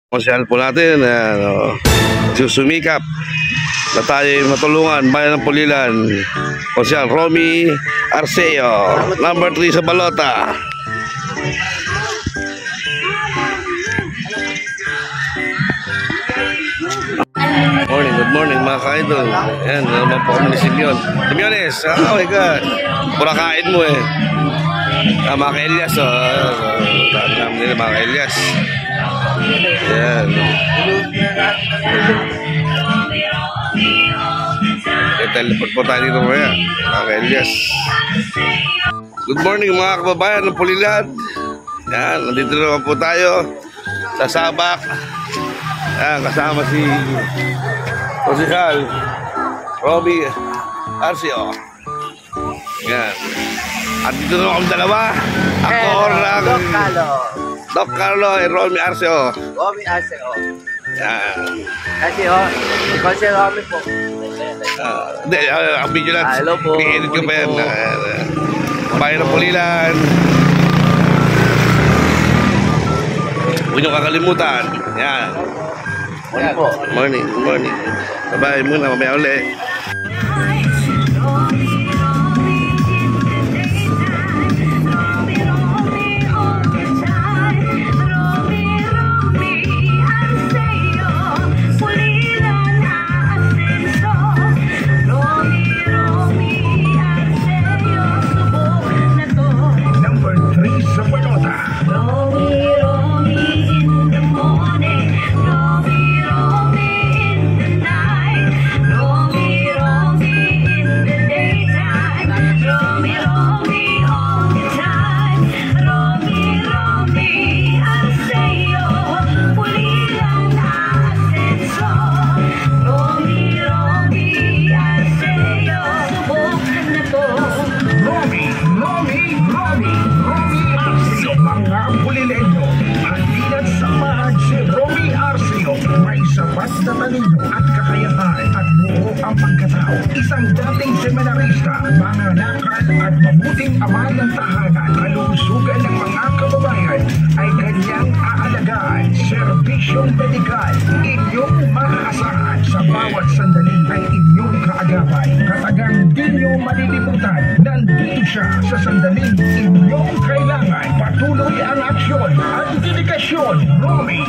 Konsyal po natin, susumikap na tayo matulungan bayan ng Pulilan. Konsyal Romy Arceo, number 3 sa balota. Good morning mga ka-idol. Ayan, naman po kami ni Simeon. Simeones, oh my God, pura kain mo eh. Mga ka-Elias, daan namin nila mga ka-Elias. Ayan. Teleport po tayo dito kaya mga ka-Elias. Good morning mga kababayan ng Pulilan. Ayan, nandito naman po tayo sa Sabak. Ayan, kasama si Konsyal Romy Arceo. Ayan. At dito naman kami dalawa. Ako lang Doc Carlo and Romy Arceo. Romy Arceo. Ayan. Kasi si Konsyal Romy po. Hindi, ang video lang. Hello po. I-edit ko pa yan. Bayan ng Pulilan. Huwag nyo kakalimutan. Ayan. Morning po. Morning, good morning. Bye-bye muna, mamaya ulit. Number 3 sa balota. Basta talino at kakayahan at buo ang pagkatao. Isang dating seminarista, manganakal at mabuting ama ng tahanan. Kalusugan ng mga kababayan ay kanyang aalagaan. Serbisyong medikal, inyong maaasahan. Sa bawat sandali ay inyong kaagapay. Katagang di nyo malilimutan. Nandito siya sa sandaling inyong kailangan. Patuloy ang aksyon at dedikasyon. Romy